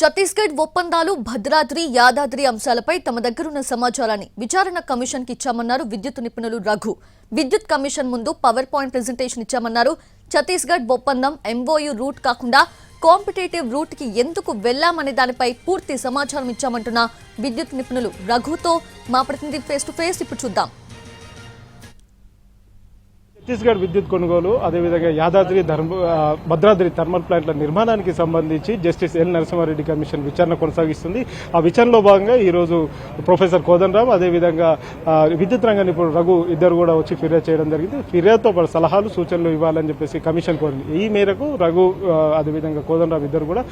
ఛత్తీస్గఢ్ ఒప్పందాలు భద్రాద్రి యాదాద్రి అంశాలపై తమ దగ్గరున్న సమాచారాన్ని విచారణ కమిషన్ కి ఇచ్చామన్నారు విద్యుత్ నిపుణులు రఘు. విద్యుత్ కమిషన్ ముందు పవర్ పాయింట్ ప్రెజెంటేషన్ ఇచ్చామన్నారు. ఛత్తీస్గఢ్ ఒప్పందం ఎంఓయూ రూట్ కాకుండా కాంపిటేటివ్ రూట్ కి ఎందుకు వెళ్లామనే దానిపై పూర్తి సమాచారం ఇచ్చామంటున్న విద్యుత్ నిపుణులు రఘుతో మా ప్రతినిధి ఫేస్ టు ఫేస్ ఇప్పుడు చూద్దాం. ఛత్తీస్గఢ్ విద్యుత్ కొనుగోలు అదేవిధంగా యాదాద్రి భద్రాద్రి థర్మల్ ప్లాంట్ల నిర్మాణానికి సంబంధించి జస్టిస్ ఎల్ నరసింహారెడ్డి కమిషన్ విచారణ కొనసాగిస్తుంది. ఆ విచారణలో భాగంగా ఈరోజు ప్రొఫెసర్ కోదండరామ్ అదేవిధంగా విద్యుత్ రంగ నిపుణుడు రఘు ఇద్దరు కూడా వచ్చి ఫిర్యాదు చేయడం జరిగింది. ఫిర్యాదుతో పాటు సలహాలు సూచనలు ఇవ్వాలని చెప్పేసి కమిషన్ కోరింది. ఈ మేరకు రఘు అదేవిధంగా కోదండరామ్ ఇద్దరు కూడా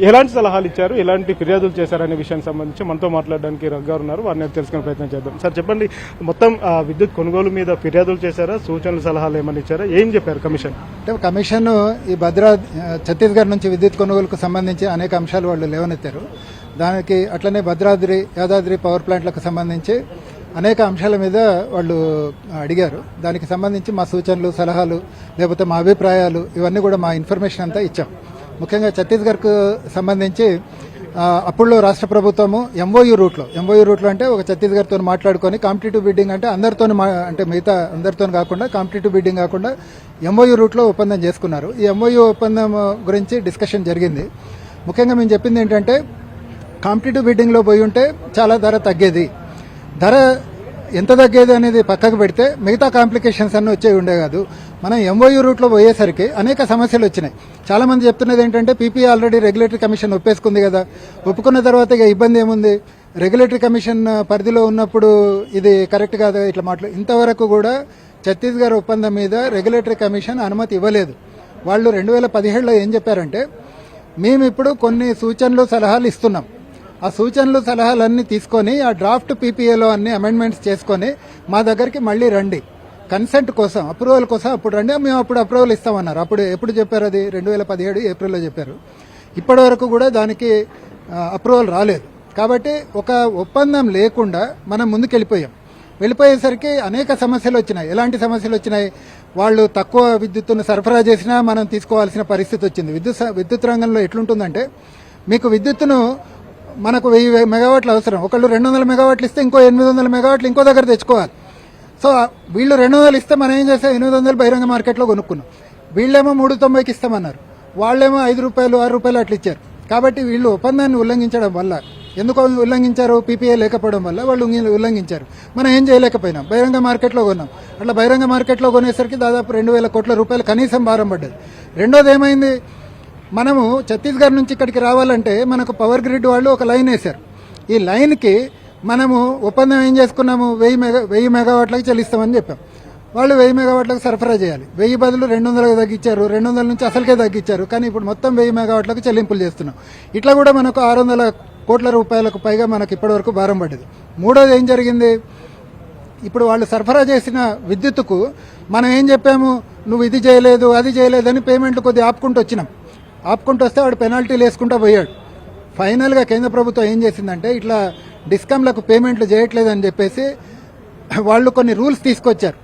ఎలాంటి సలహాలు ఇచ్చారు, ఎలాంటి ఫిర్యాదులు చేశారనే విషయానికి సంబంధించి మనతో మాట్లాడడానికి రఘు గారు ఉన్నారు. వారిని తెలుసుకునే ప్రయత్నం చేద్దాం. సార్ చెప్పండి, మొత్తం విద్యుత్ కొనుగోలు మీద ఫిర్యాదులు చేశారా, సూచనలు సలహాలు ఏమని ఇచ్చారా, ఏం చెప్పారు కమిషన్? అంటే కమిషన్ ఈ ఛత్తీస్గఢ్ నుంచి విద్యుత్ కొనుగోలుకు సంబంధించి అనేక అంశాలు వాళ్ళు లేవనెత్తారు. దానికి అట్లనే భద్రాద్రి యాదాద్రి పవర్ ప్లాంట్లకు సంబంధించి అనేక అంశాల మీద వాళ్ళు అడిగారు. దానికి సంబంధించి మా సూచనలు సలహాలు లేకపోతే మా అభిప్రాయాలు ఇవన్నీ కూడా మా ఇన్ఫర్మేషన్ అంతా ఇచ్చాం. ముఖ్యంగా ఛత్తీస్గఢ్కు సంబంధించి అప్పుడులో రాష్ట్ర ప్రభుత్వము ఎంఓయూ రూట్లో అంటే ఒక ఛత్తీస్గఢ్తో మాట్లాడుకొని కాంపిటేటివ్ బిడ్డింగ్ అంటే అందరితో అంటే మిగతా అందరితో కాకుండా కాంపిటేటివ్ బిడ్డింగ్ కాకుండా ఎంఓయూ రూట్లో ఒప్పందం చేసుకున్నారు. ఈ ఎంఓయూ ఒప్పందం గురించి డిస్కషన్ జరిగింది. ముఖ్యంగా మేము చెప్పింది ఏంటంటే కాంపిటేటివ్ బిడ్డింగ్లో పోయి ఉంటే చాలా ధర తగ్గేది. ధర ఎంత తగ్గేది అనేది పక్కకు పెడితే మిగతా కాంప్లికేషన్స్ అన్నీ వచ్చేవి ఉండే కాదు. మనం ఎంఓయూ రూట్లో పోయేసరికి అనేక సమస్యలు వచ్చినాయి. చాలా మంది చెప్తున్నది ఏంటంటే పీపీఏ ఆల్రెడీ రెగ్యులేటరీ కమిషన్ ఒప్పేసుకుంది కదా, ఒప్పుకున్న తర్వాత ఇక ఇబ్బంది ఏముంది, రెగ్యులేటరీ కమిషన్ పరిధిలో ఉన్నప్పుడు ఇది కరెక్ట్ కాదు ఇట్లా ఇంతవరకు కూడా ఛత్తీస్గఢ్ ఒప్పందం మీద రెగ్యులేటరీ కమిషన్ అనుమతి ఇవ్వలేదు. వాళ్ళు 2017లో ఏం చెప్పారంటే మేము ఇప్పుడు కొన్ని సూచనలు సలహాలు ఇస్తున్నాం, ఆ సూచనలు సలహాలన్నీ తీసుకొని ఆ డ్రాఫ్ట్ పీపీఏలో అన్ని అమెండ్మెంట్స్ చేసుకొని మా దగ్గరికి మళ్ళీ రండి, కన్సెంట్ కోసం అప్రూవల్ కోసం అప్పుడు రండి, మేము అప్పుడు అప్రూవల్ ఇస్తామన్నారు. అప్పుడు ఎప్పుడు చెప్పారు? అది 2017 ఏప్రిల్లో చెప్పారు. ఇప్పటి వరకు కూడా దానికి అప్రూవల్ రాలేదు. కాబట్టి ఒక ఒప్పందం లేకుండా మనం వెళ్ళిపోయేసరికి అనేక సమస్యలు వచ్చినాయి. ఎలాంటి సమస్యలు వచ్చినాయి? వాళ్ళు తక్కువ విద్యుత్తును సరఫరా చేసినా మనం తీసుకోవాల్సిన పరిస్థితి వచ్చింది. విద్యుత్ రంగంలో ఎట్లుంటుందంటే మీకు విద్యుత్తును మనకు 1000 మెగావాట్లు అవసరం, ఒకళ్ళు 200 మెగావాట్లు ఇస్తే ఇంకో 800 మెగావాట్లు ఇంకో దగ్గర తెచ్చుకోవాలి. సో వీళ్ళు 200 ఇస్తే మనం ఏం చేస్తాం, 800 బహిరంగ మార్కెట్లో కొనుక్కున్నాం. వీళ్ళేమో 390కి ఇస్తామన్నారు, వాళ్ళేమో 5 రూపాయలు 6 రూపాయలు అట్లా ఇచ్చారు. కాబట్టి వీళ్ళు ఒప్పందాన్ని ఉల్లంఘించడం వల్ల, ఎందుకు ఉల్లంఘించారు? పీపీఏ లేకపోవడం వల్ల వాళ్ళు ఉల్లంఘించారు. మనం ఏం చేయలేకపోయినాం, బహిరంగ మార్కెట్లో కొన్నాం. అట్లా బహిరంగ మార్కెట్లో కొనేసరికి దాదాపు 2000 కోట్ల రూపాయలు కనీసం భారం పడ్డది. రెండోది ఏమైంది, మనము ఛత్తీస్గఢ్ నుంచి ఇక్కడికి రావాలంటే మనకు పవర్ గ్రిడ్ వాళ్ళు ఒక లైన్ వేశారు. ఈ లైన్కి మనము ఒప్పందం ఏం చేసుకున్నాము, 1000 మెగావాట్లకు చెల్లిస్తామని చెప్పాం. వాళ్ళు 1000 మెగావాట్లకు సరఫరా చేయాలి. 1000 బదులు 200 తగ్గించారు, 200 నుంచి అసలుకే తగ్గించారు. కానీ ఇప్పుడు మొత్తం 1000 మెగావాట్లకు చెల్లింపులు చేస్తున్నాం. ఇట్లా కూడా మనకు 600 కోట్ల రూపాయలకు పైగా మనకు ఇప్పటివరకు భారం పడ్డది. మూడోది ఏం జరిగింది, ఇప్పుడు వాళ్ళు సరఫరా చేసిన విద్యుత్తుకు మనం ఏం చెప్పాము, నువ్వు ఇది చేయలేదు అది చేయలేదు అని పేమెంట్లు కొద్దిగా ఆపుకుంటూ వస్తే వాడు పెనాల్టీలు వేసుకుంటూ పోయాడు. ఫైనల్గా కేంద్ర ప్రభుత్వం ఏం చేసిందంటే ఇట్లా డిస్కమ్లకు పేమెంట్లు చేయట్లేదని చెప్పేసి వాళ్ళు కొన్ని రూల్స్ తీసుకొచ్చారు.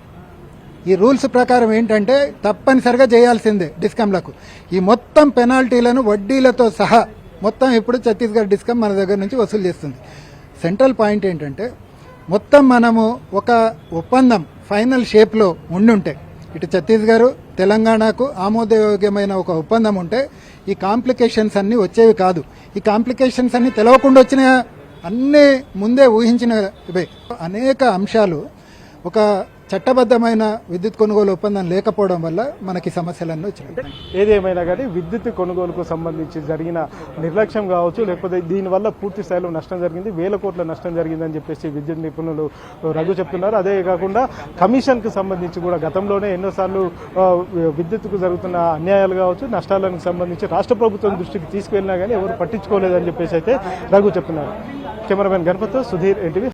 ఈ రూల్స్ ప్రకారం ఏంటంటే తప్పనిసరిగా చేయాల్సిందే డిస్కమ్లకు. ఈ మొత్తం పెనాల్టీలను వడ్డీలతో సహా మొత్తం ఇప్పుడు ఛత్తీస్గఢ్ డిస్కమ్ మన దగ్గర నుంచి వసూలు చేస్తుంది. సెంట్రల్ పాయింట్ ఏంటంటే మొత్తం మనము ఒక ఒప్పందం ఫైనల్ షేప్లో ఉండుంటే, ఇటు ఛత్తీస్గఢ్ తెలంగాణకు ఆమోదయోగ్యమైన ఒక ఒప్పందం ఉంటే ఈ కాంప్లికేషన్స్ అన్నీ వచ్చేవి కాదు. ఈ కాంప్లికేషన్స్ అన్నీ తెలవకుండా వచ్చిన అన్నీ ముందే ఊహించిన ఇవే. అనేక అంశాలు ఒక చట్టబద్ధమైన విద్యుత్ కొనుగోలు ఒప్పందం లేకపోవడం వల్ల మనకి సమస్యలన్నీ వచ్చినాయి. ఏదేమైనా కానీ విద్యుత్ కొనుగోలుకు సంబంధించి జరిగిన నిర్లక్ష్యం కావచ్చు, లేకపోతే దీనివల్ల పూర్తి స్థాయిలో నష్టం జరిగింది, 1000 కోట్ల నష్టం జరిగిందని చెప్పేసి విద్యుత్ నిపుణులు రఘు చెప్తున్నారు. అదే కాకుండా కమిషన్కు సంబంధించి కూడా గతంలోనే ఎన్నోసార్లు విద్యుత్కు జరుగుతున్న అన్యాయాలు కావచ్చు, నష్టాలకు సంబంధించి రాష్ట్ర ప్రభుత్వం దృష్టికి తీసుకువెళ్ళినా కానీ ఎవరు పట్టించుకోలేదని చెప్పేసి అయితే రఘు చెప్తున్నారు. కెమెరామెన్ గణపతితో సుధీర్, ఎన్టీవీ.